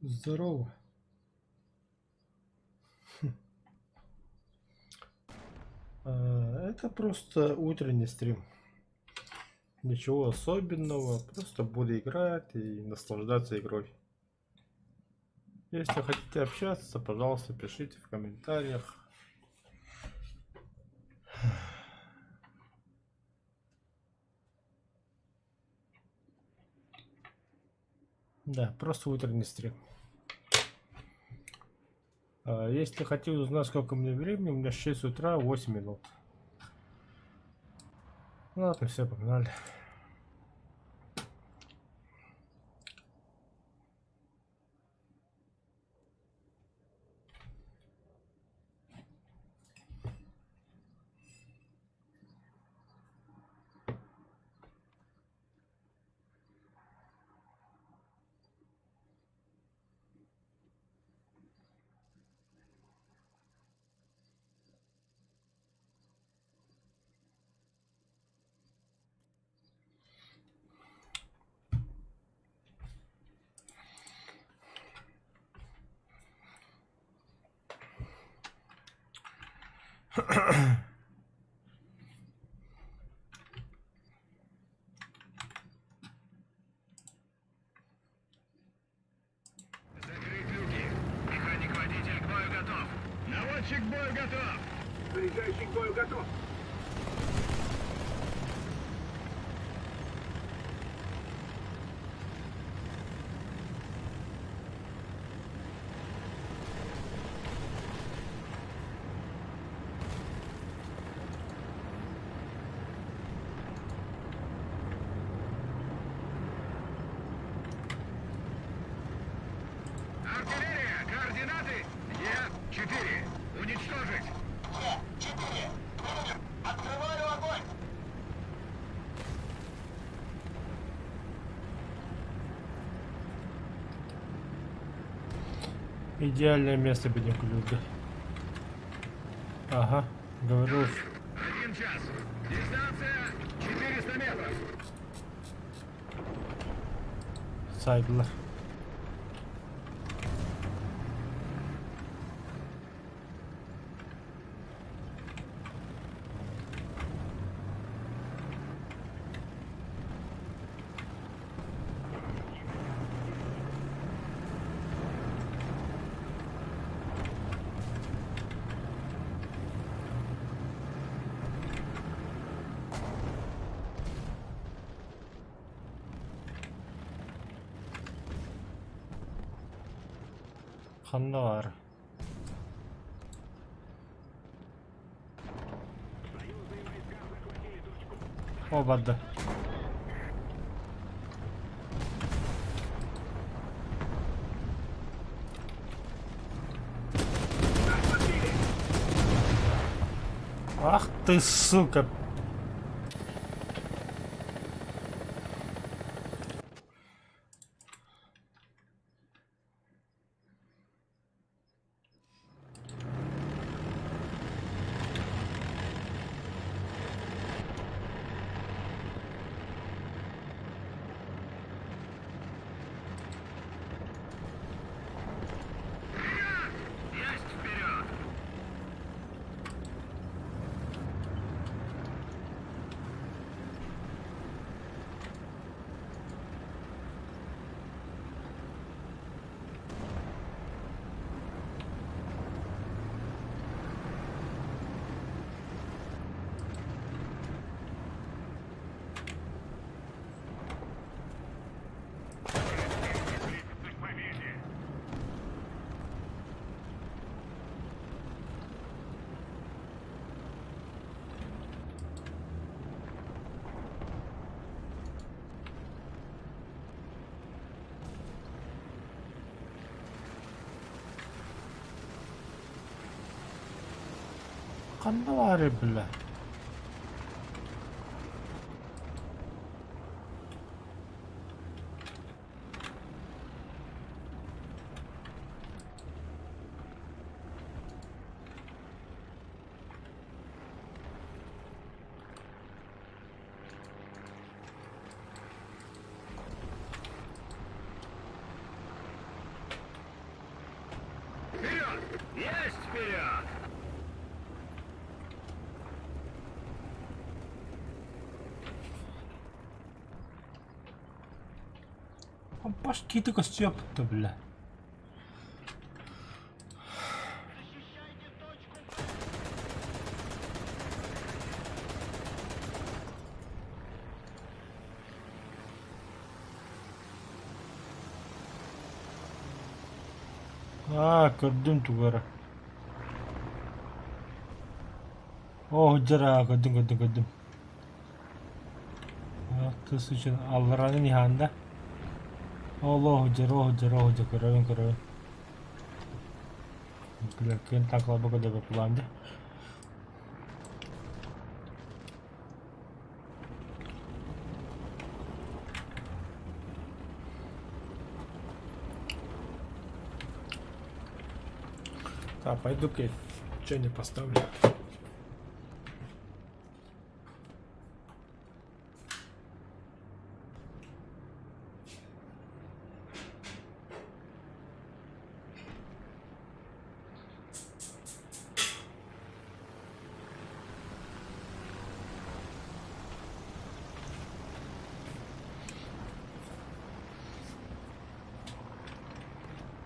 Здорово. Это просто утренний стрим. Ничего особенного, просто буду играть и наслаждаться игрой. Если хотите общаться, пожалуйста, пишите в комментариях. Да, просто утренний стрим. Если хотите узнать, сколько мне времени, у меня 6 утра, 8 минут. Ладно, все, погнали. Закрыть люки. Механик-водитель к бою готов. Наводчик к бою готов. Заряжающий к бою готов. Артиллерия! Координаты! Е-4. Уничтожить! Е-4. Принял. Открываю огонь! Идеальное место, бедняку люди. Ага, говорю. 1 час. Дистанция 400 метров. Сайдлер. Ханнар. Оба, да. Ах ты, сука. Есть вперед! К победе! Ханнар, бля. вперед! А башки только стёпта, бля. Көрдүм тугара. О, жара, көрдүм. Тыс үчүн алларанын иханда. Жара, көрөбүн. Билеркен таклабы көдөбө куланды. Так, пойду-ка чайник поставлю.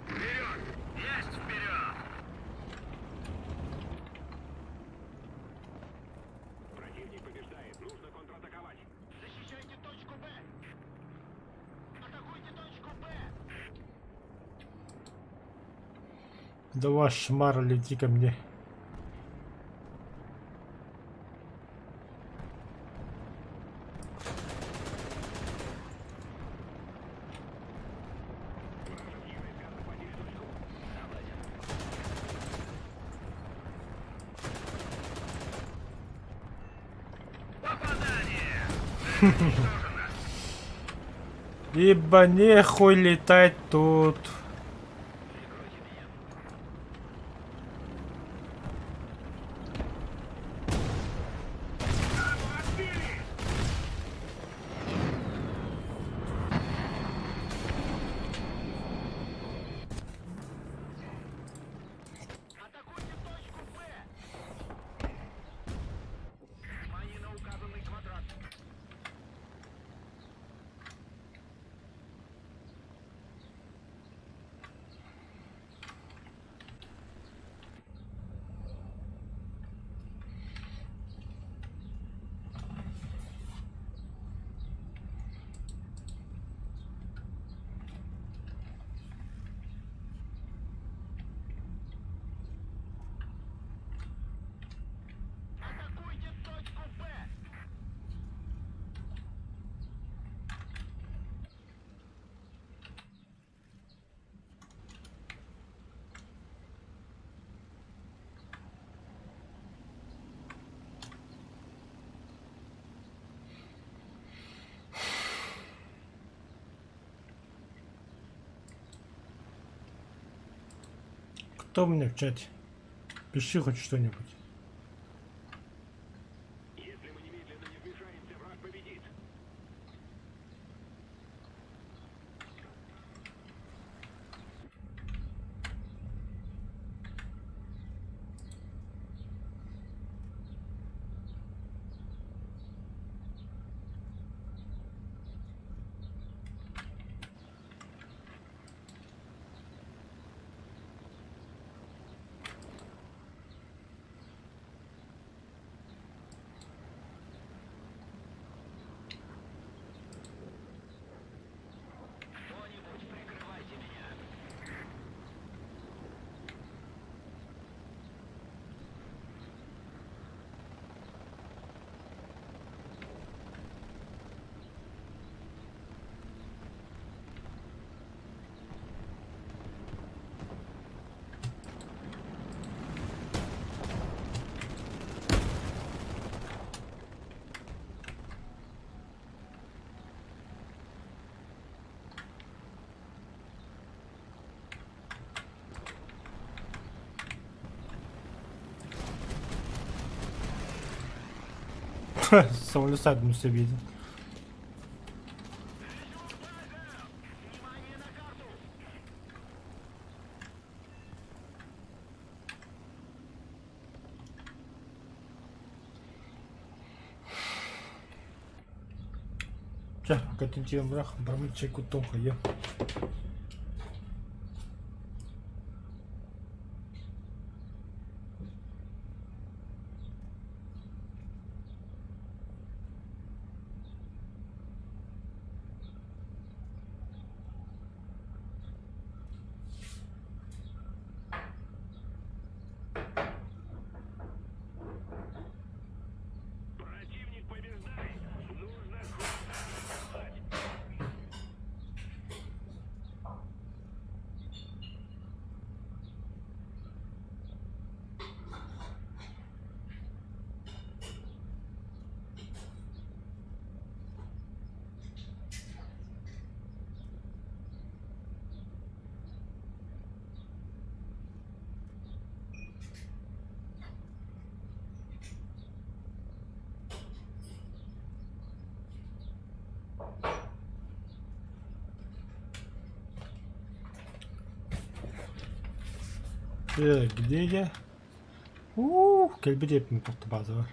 Вперед! Есть вперед! Противник побеждает. Нужно контратаковать. Защищайте точку Б. Атакуйте точку Б. Давай, шмар, лети ко мне. Попадание! Ибо нехуй летать тут. Атакуйте точку Б. Внимание на указанный квадрат. Атакуйте точку Б. Кто у меня в чате? Пиши хоть что-нибудь. Если мы немедленно не вмешаемся, враг победит. Кто-нибудь прикрывайте меня. Самолет садом все видит. Внимание на карту. 자, 같은 지역으로 한번 체크 또 해요. Противник побеждает. Нужно контратаковать. Где я? Kelbide mi tuttu bazı var.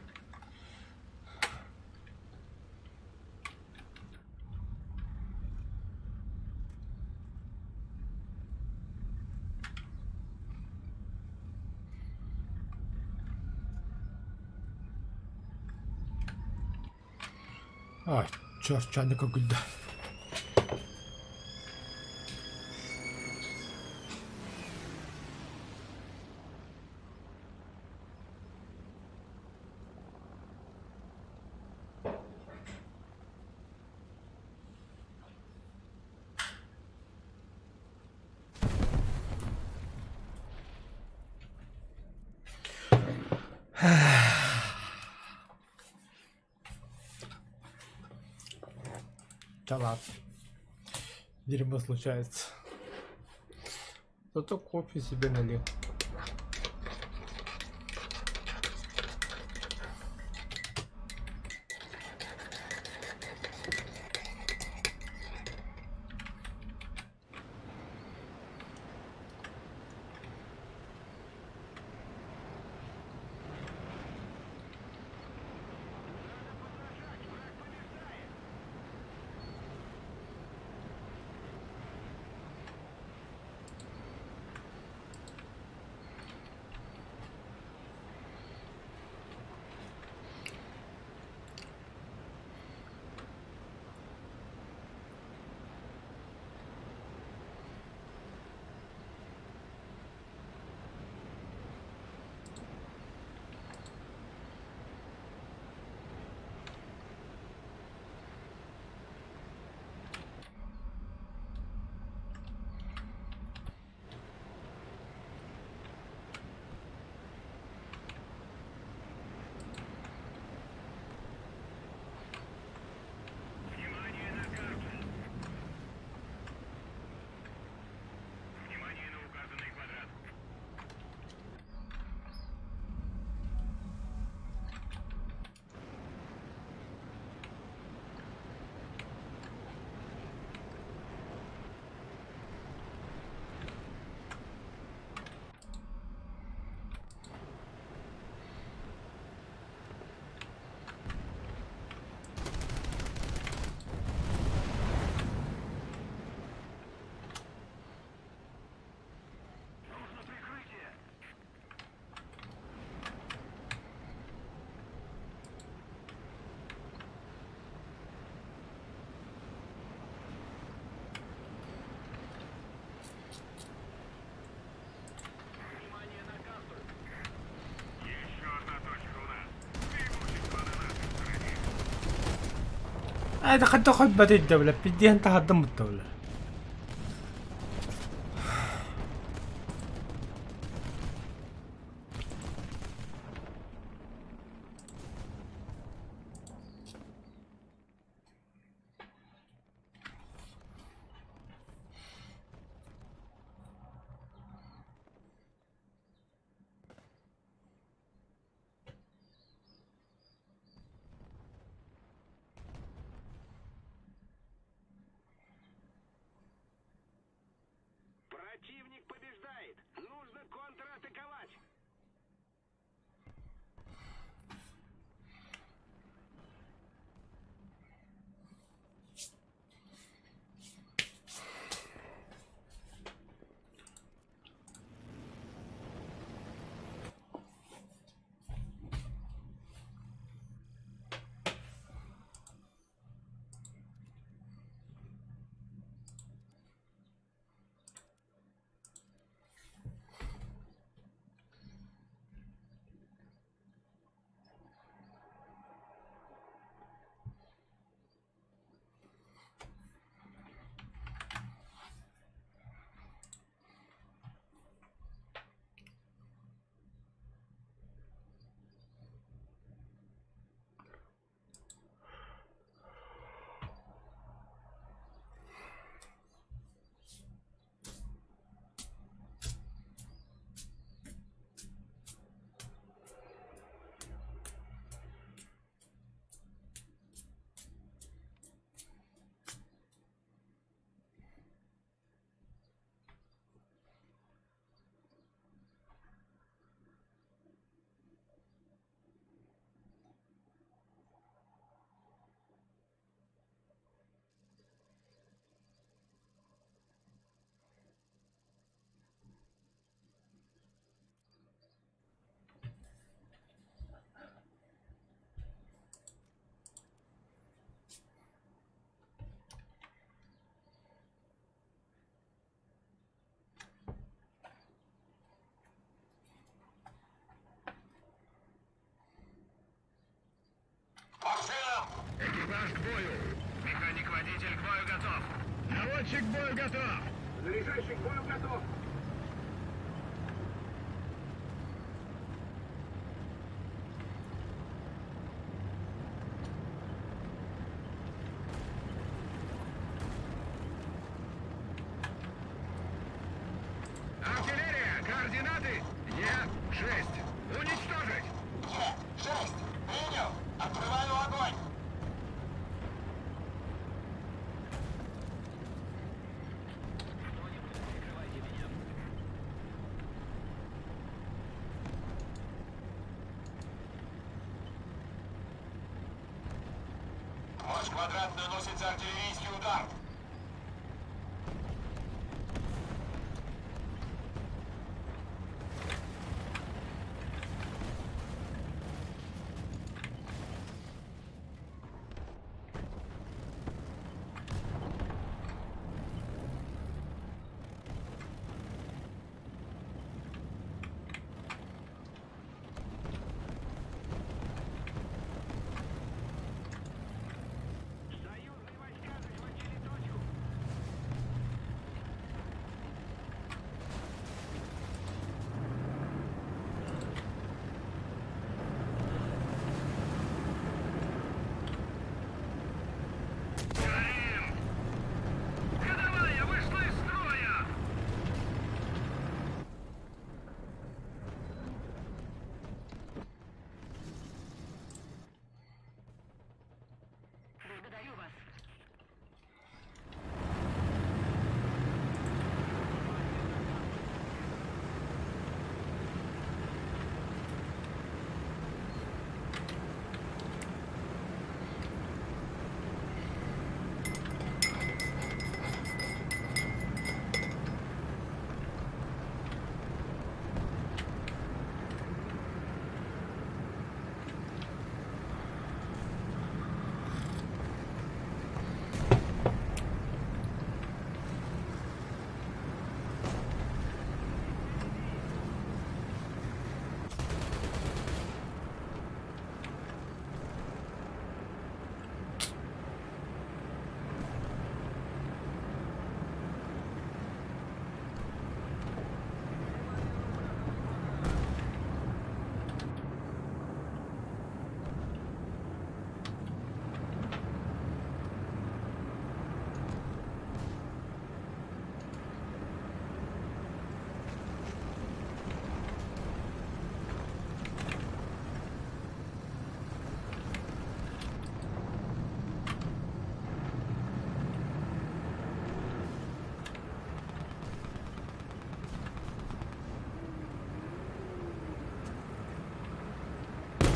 Ay, çarçanlık o güldü. Да ладно. Дерьмо случается. Зато кофе себе налил. Внимание на карту. Внимание на указанный квадрат. Нужно прикрытие. Внимание на карту. Еще одна точка у нас. Преимущество на нашей стороне. هذا قد تاخذ بدي الدولة بديها انت هتضم الدولة. Противник побеждает. Нужно контратаковать. Экипаж к бою. Механик-водитель к бою готов. Наводчик к бою готов. Заряжающий к бою готов. Артиллерия, координаты Е6. Уничтожить. Е-6. Принял. Открываю огонь. Ваш квадрат наносится артиллерийский удар. Союзные войска захватили точку. Горим! Ходовая вышла из строя! Благодарю вас.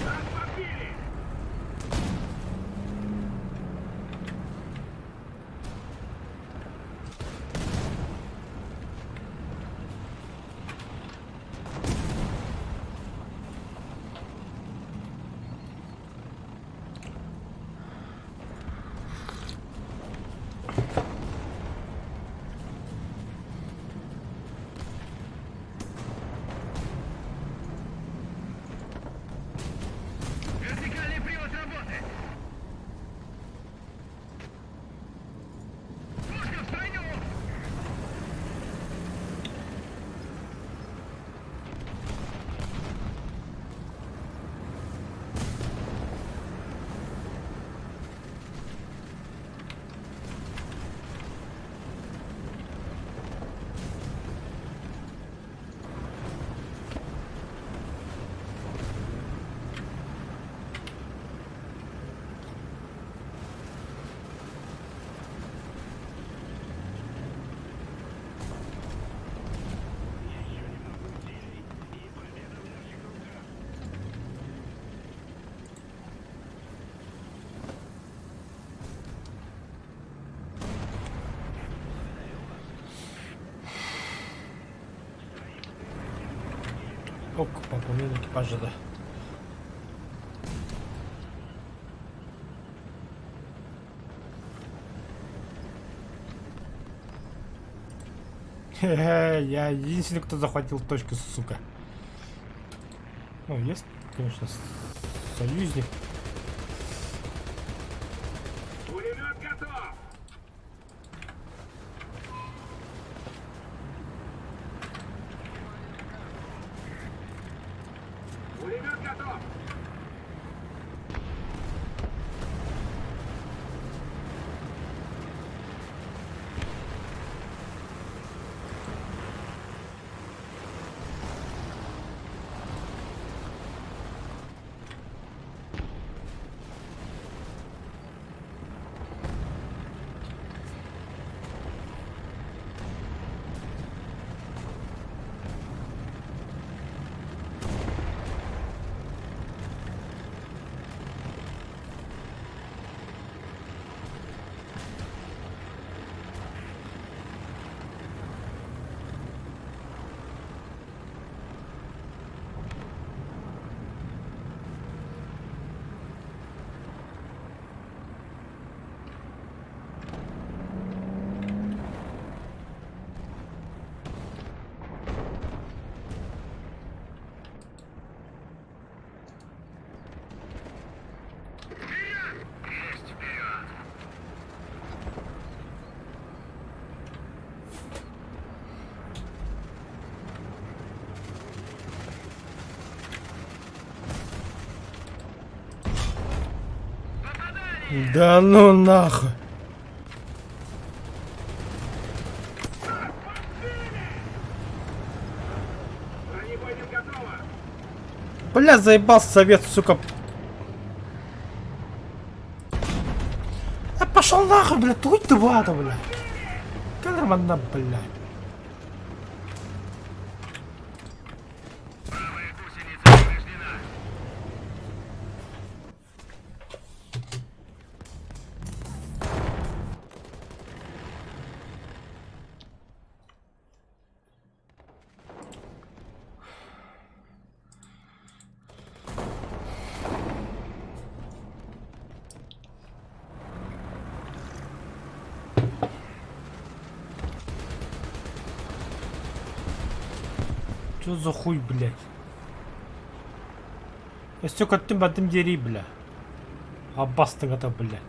Нас подбили! Вертикальный привод работает! Пушка в строю! Ок, пополнение экипажа, да. Хе-хе, я единственный, кто захватил точку, сука. Ну, есть, конечно, союзник. Да ну нахуй. Бронепоезд готово. Бля, заебал совет, сука. А пошел нахуй, бля, тут два-то, бля. Кармана, бля. Правая гусеница повреждена. Чё за хуй, блядь? Если көттім бәдім дерей, бля. Аббастың ата, бля.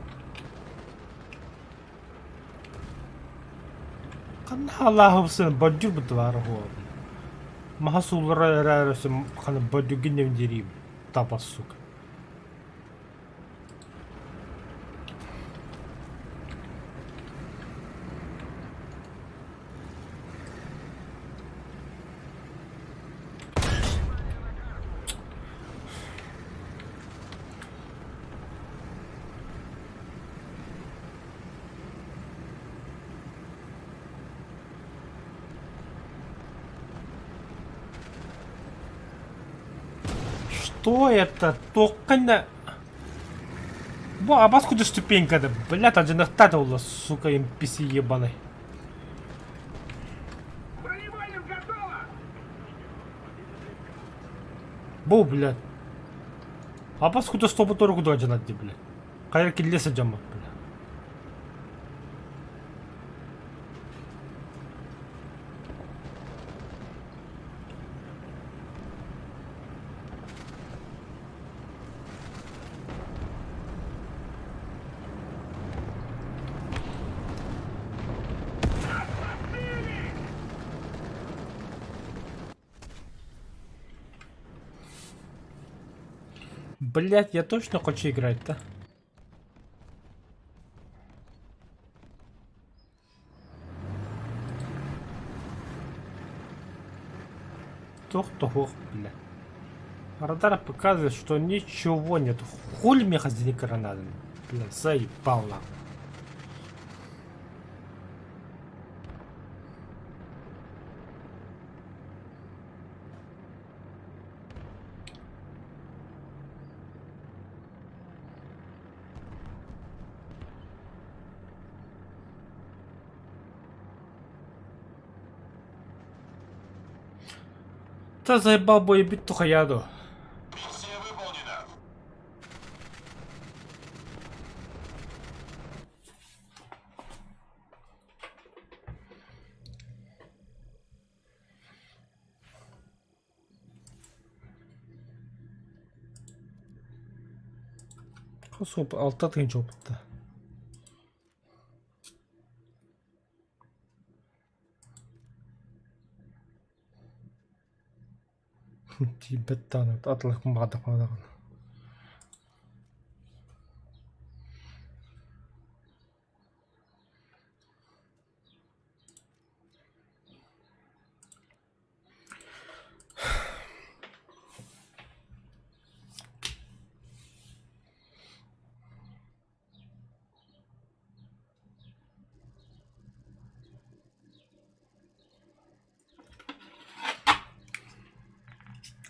Қана Аллахы бұсын бәджір бұды бары хуа, бля. Махасулары әрәрісі қана бәджүген невін дерей, табас, сука. Что это? Только на... Во, а бас куда ступенька, да? Блядь, один нахтатывала, сука, NPC ебаный. Бронепоезд готово. Бу, блядь. А бас куда стопу тору куда один отди, блядь. Кайр киллеса джама, блядь. Блять, я точно хочу играть-то. Тох, бля. Радар показывает, что ничего нет. Хули мне хозяин гранаты. Бля, заебал нахуй. Та заебал боебит тухаяду. Миссия выполнена. Косоп, алта тыгынчы опытта. Тибеттан атлах мадах.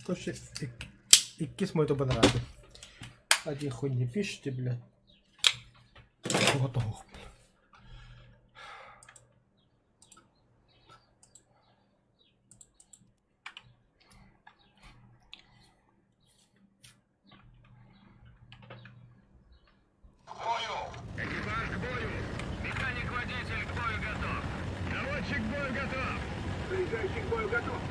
Слушай, иккис мой то понравился. Один хуй не пишите, блядь. Готов. К бою. Экипаж к бою. Механик-водитель к бою готов. Наводчик к бою готов. Заряжающий к бою готов.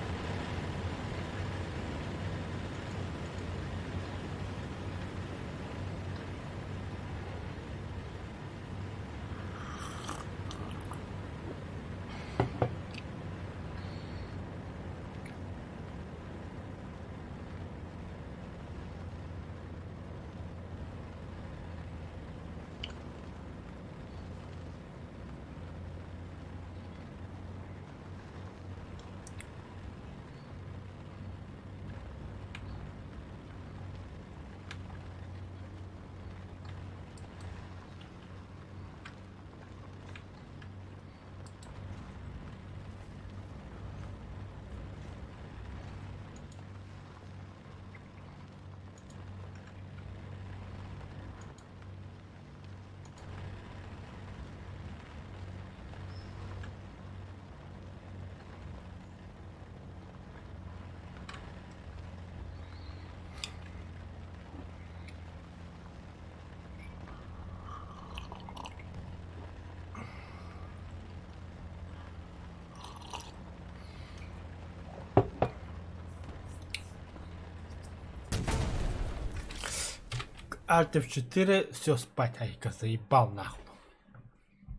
Alt F4, все спать, Айка, заебал нахуй.